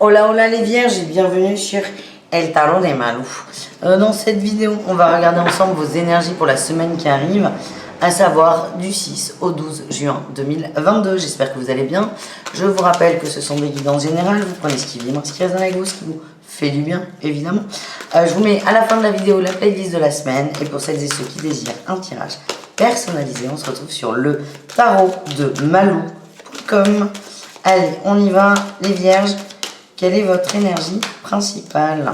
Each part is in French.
Hola hola les vierges et bienvenue sur El Tarot des Malou. Dans cette vidéo, on va regarder ensemble vos énergies pour la semaine qui arrive, à savoir du 6 au 12 juin 2022. J'espère que vous allez bien. Je vous rappelle que ce sont des guidances générales. Vous prenez ce qui vibre, ce qui résonne avec vous, ce qui vous fait du bien, évidemment. Je vous mets à la fin de la vidéo la playlist de la semaine. Et pour celles et ceux qui désirent un tirage personnalisé, on se retrouve sur le tarot de Malou.com. Allez, on y va, les vierges. Quelle est votre énergie principale?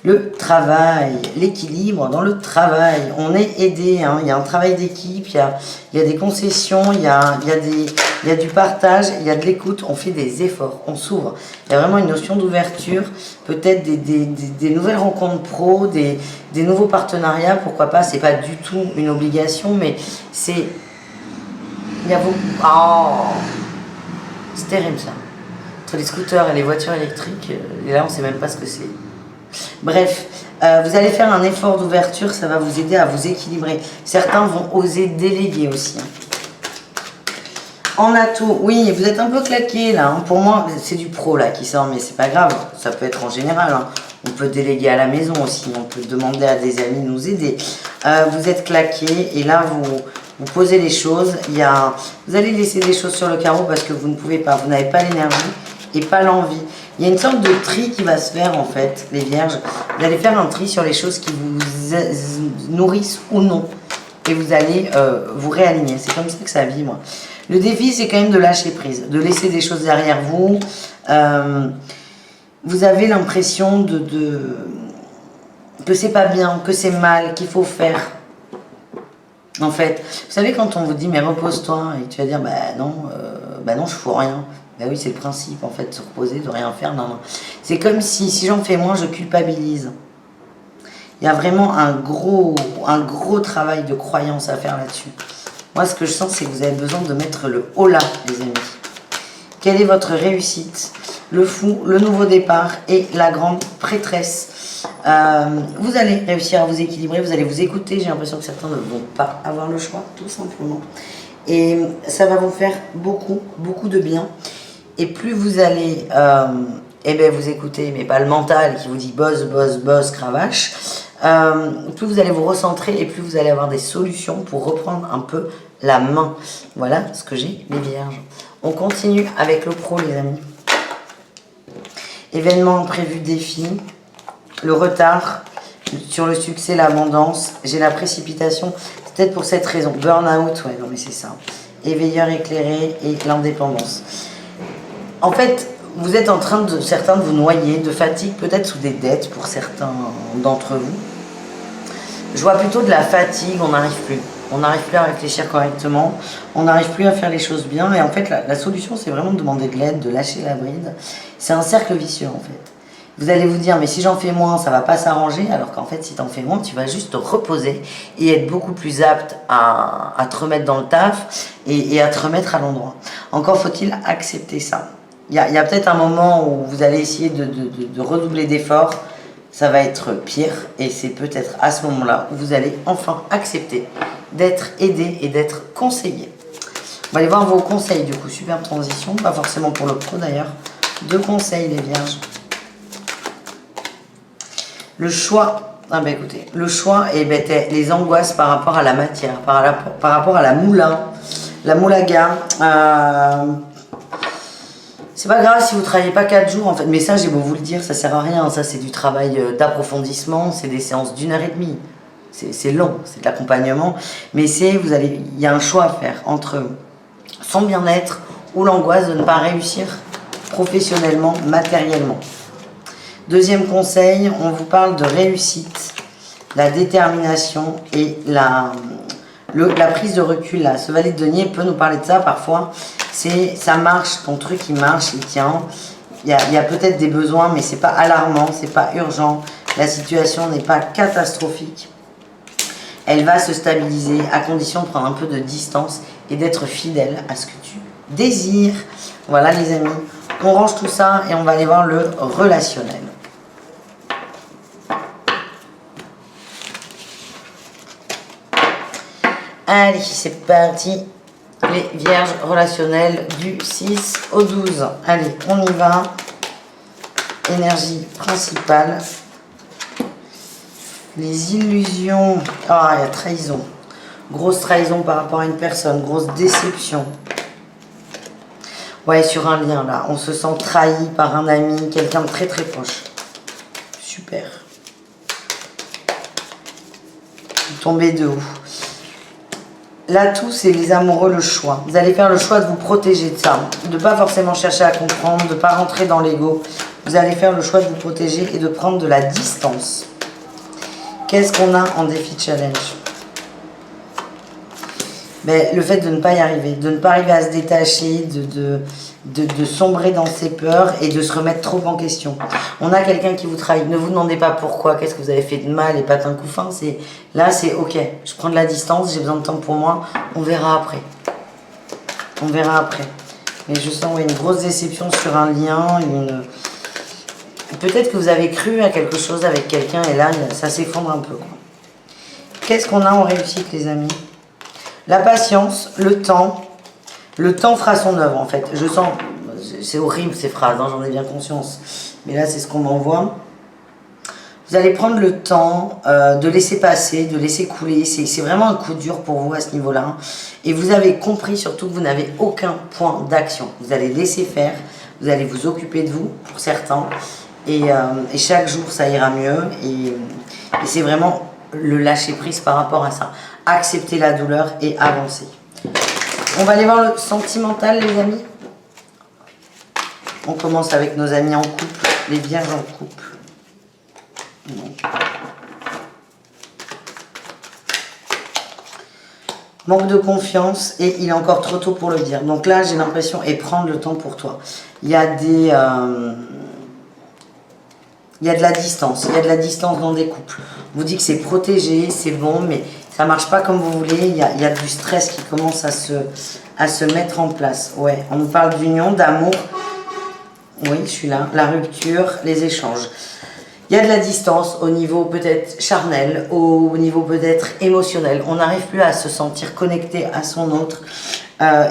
Le travail, l'équilibre dans le travail. On est aidé, hein. Il y a un travail d'équipe, il y a des concessions, il y a du partage, il y a de l'écoute, on fait des efforts, on s'ouvre. Il y a vraiment une notion d'ouverture, peut-être des nouvelles rencontres pro, des nouveaux partenariats, pourquoi pas. C'est pas du tout une obligation, mais c'est... Il y a beaucoup... Oh, c'est terrible ça. Entre les scooters et les voitures électriques, et là on sait même pas ce que c'est. Bref, vous allez faire un effort d'ouverture, ça va vous aider à vous équilibrer. Certains vont oser déléguer aussi. En atout, oui, vous êtes un peu claqué là. Hein. Pour moi, c'est du pro là qui sort, mais c'est pas grave. Ça peut être en général. Hein. On peut déléguer à la maison aussi. On peut demander à des amis de nous aider. Vous êtes claqué et là vous posez les choses. Vous allez laisser des choses sur le carreau parce que vous ne pouvez pas. Vous n'avez pas l'énergie et pas l'envie. Il y a une sorte de tri qui va se faire en fait, les vierges. Vous allez faire un tri sur les choses qui vous nourrissent ou non. Et vous allez vous réaligner. C'est comme ça que ça vibre. Le défi, c'est quand même de lâcher prise, de laisser des choses derrière vous. Vous avez l'impression que c'est pas bien, que c'est mal, qu'il faut faire. En fait, vous savez quand on vous dit mais repose-toi et tu vas dire bah non je fous rien. Ben oui, c'est le principe, en fait, de se reposer, de rien faire. Non. C'est comme si j'en fais moins, je culpabilise. Il y a vraiment un gros travail de croyance à faire là-dessus. Moi, ce que je sens, c'est que vous avez besoin de mettre le haut là, les amis. Quelle est votre réussite? Le fou, le nouveau départ et la grande prêtresse. Vous allez réussir à vous équilibrer, vous allez vous écouter. J'ai l'impression que certains ne vont pas avoir le choix, tout simplement. Et ça va vous faire beaucoup de bien. Et plus vous allez vous écouter, mais pas le mental qui vous dit boss, cravache, plus vous allez vous recentrer et plus vous allez avoir des solutions pour reprendre un peu la main. Voilà ce que j'ai, les vierges. On continue avec le pro, les amis. Événements imprévus, défis, le retard sur le succès, l'abondance. J'ai la précipitation, c'est peut-être pour cette raison. Burn-out, ouais, non mais c'est ça. Éveilleur éclairé et l'indépendance. En fait, vous êtes en train certains de vous noyer, de fatigue, peut-être sous des dettes pour certains d'entre vous. Je vois plutôt de la fatigue, on n'arrive plus. On n'arrive plus à réfléchir correctement, on n'arrive plus à faire les choses bien. Et en fait, la solution, c'est vraiment de demander de l'aide, de lâcher la bride. C'est un cercle vicieux, en fait. Vous allez vous dire, mais si j'en fais moins, ça va pas s'arranger. Alors qu'en fait, si tu en fais moins, tu vas juste te reposer et être beaucoup plus apte à te remettre dans le taf et à te remettre à l'endroit. Encore faut-il accepter ça. Il y a peut-être un moment où vous allez essayer de redoubler d'efforts, ça va être pire et c'est peut-être à ce moment-là où vous allez enfin accepter d'être aidé et d'être conseillé. On va aller voir vos conseils du coup, superbe transition, pas forcément pour le pro d'ailleurs. 2 conseils les vierges. Le choix, écoutez, le choix et les angoisses par rapport à la matière, par rapport à la moulaga. C'est pas grave si vous travaillez pas 4 jours en fait, mais ça j'ai beau vous le dire, ça sert à rien, ça c'est du travail d'approfondissement, c'est des séances d'1h30, c'est long, c'est de l'accompagnement, mais il y a un choix à faire entre son bien-être ou l'angoisse de ne pas réussir professionnellement, matériellement. Deuxième conseil, on vous parle de réussite, la détermination et la prise de recul là. Ce valet de denier peut nous parler de ça parfois. Ça marche, ton truc il marche, il tient. Il y a peut-être des besoins, mais c'est pas alarmant, c'est pas urgent. La situation n'est pas catastrophique. Elle va se stabiliser à condition de prendre un peu de distance et d'être fidèle à ce que tu désires. Voilà les amis, on range tout ça et on va aller voir le relationnel. Allez, c'est parti. Les vierges relationnelles du 6 au 12. Allez, on y va. énergie principale. Les illusions. Ah, il y a trahison. Grosse trahison par rapport à une personne. Grosse déception. Ouais, sur un lien, là. On se sent trahi par un ami, quelqu'un de très très proche. Super. Vous tombez de haut. Là, tout, c'est les amoureux, le choix. Vous allez faire le choix de vous protéger de ça. De ne pas forcément chercher à comprendre, de ne pas rentrer dans l'ego. Vous allez faire le choix de vous protéger et de prendre de la distance. Qu'est-ce qu'on a en défi challenge? Mais le fait de ne pas y arriver, de ne pas arriver à se détacher, de sombrer dans ses peurs et de se remettre trop en question. On a quelqu'un qui vous trahit. Ne vous demandez pas pourquoi, qu'est-ce que vous avez fait de mal et pas d'un coup fin. Là, c'est ok, je prends de la distance, j'ai besoin de temps pour moi, on verra après. On verra après. Mais je sens une grosse déception sur un lien, peut-être que vous avez cru à quelque chose avec quelqu'un et là, ça s'effondre un peu. Qu'est-ce qu'on a en réussite, les amis? La patience, le temps. Le temps fera son œuvre, en fait. Je sens... C'est horrible, ces phrases, hein, j'en ai bien conscience. Mais là, c'est ce qu'on m'envoie. Vous allez prendre le temps de laisser passer, de laisser couler. C'est vraiment un coup dur pour vous à ce niveau-là. Et vous avez compris surtout que vous n'avez aucun point d'action. Vous allez laisser faire. Vous allez vous occuper de vous, pour certains. Et chaque jour, ça ira mieux. Et c'est vraiment le lâcher-prise par rapport à ça. Accepter la douleur et avancer. On va aller voir le sentimental, les amis. On commence avec nos amis en couple, les vierges en couple. Donc. Manque de confiance et il est encore trop tôt pour le dire. Donc là, j'ai l'impression, et prendre le temps pour toi. Il y a des... il y a de la distance. Il y a de la distance dans des couples. On vous dit que c'est protégé, c'est bon, mais ça ne marche pas comme vous voulez. Il y a du stress qui commence à se mettre en place. Ouais, on nous parle d'union, d'amour. Oui, je suis là. La rupture, les échanges. Il y a de la distance au niveau peut-être charnel, au niveau peut-être émotionnel. On n'arrive plus à se sentir connecté à son autre.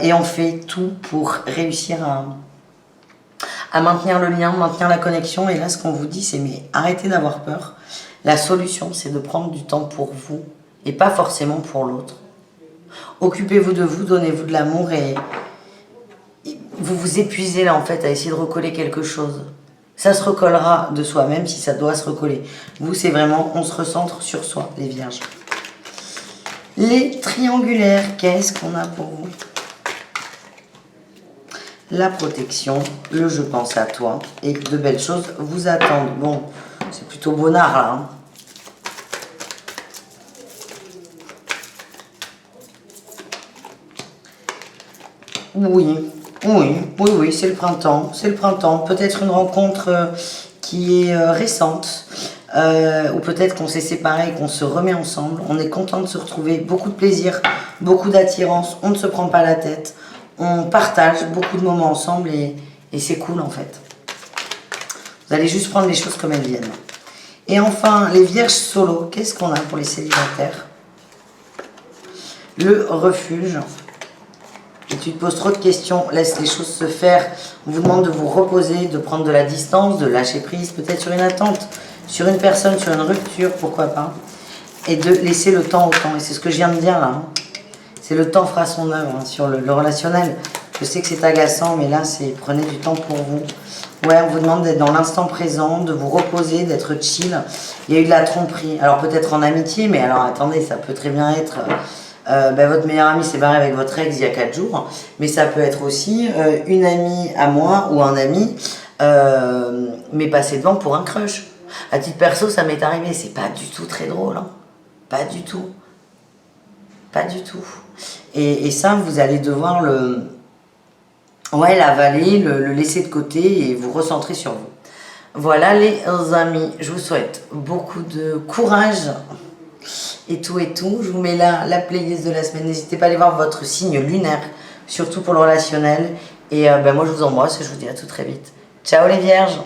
Et on fait tout pour réussir à maintenir le lien, maintenir la connexion. Et là, ce qu'on vous dit, c'est mais arrêtez d'avoir peur. La solution, c'est de prendre du temps pour vous et pas forcément pour l'autre. Occupez-vous de vous, donnez-vous de l'amour et vous vous épuisez là en fait à essayer de recoller quelque chose. Ça se recollera de soi-même si ça doit se recoller. Vous, c'est vraiment, on se recentre sur soi, les vierges. Les triangulaires, qu'est-ce qu'on a pour vous? La protection, le je pense à toi et de belles choses vous attendent. Bon, c'est plutôt bonnard là. Hein. Oui, c'est le printemps. C'est le printemps. Peut-être une rencontre qui est récente. Ou peut-être qu'on s'est séparés et qu'on se remet ensemble. On est content de se retrouver. Beaucoup de plaisir, beaucoup d'attirance. On ne se prend pas la tête. On partage beaucoup de moments ensemble et c'est cool en fait. Vous allez juste prendre les choses comme elles viennent. Et enfin, les vierges solo. Qu'est-ce qu'on a pour les célibataires? Le refuge. Et tu te poses trop de questions, laisse les choses se faire. On vous demande de vous reposer, de prendre de la distance, de lâcher prise, peut-être sur une attente, sur une personne, sur une rupture, pourquoi pas. Et de laisser le temps au temps. Et c'est ce que je viens de dire là. Hein. C'est le temps fera son œuvre hein, sur le relationnel. Je sais que c'est agaçant, mais là, c'est prenez du temps pour vous. Ouais, on vous demande d'être dans l'instant présent, de vous reposer, d'être chill. Il y a eu de la tromperie. Alors peut-être en amitié, mais alors attendez, ça peut très bien être... votre meilleur ami s'est barré avec votre ex il y a 4 jours, mais ça peut être aussi une amie à moi ou un ami, mais passer devant pour un crush. À titre perso, ça m'est arrivé, c'est pas du tout très drôle, hein. Pas du tout. Pas du tout. Et ça, vous allez devoir l'avaler, le laisser de côté et vous recentrer sur vous. Voilà les amis, je vous souhaite beaucoup de courage. Et tout. Je vous mets là la playlist de la semaine. N'hésitez pas à aller voir votre signe lunaire, surtout pour le relationnel. Et moi, je vous embrasse et je vous dis à tout très vite. Ciao les vierges!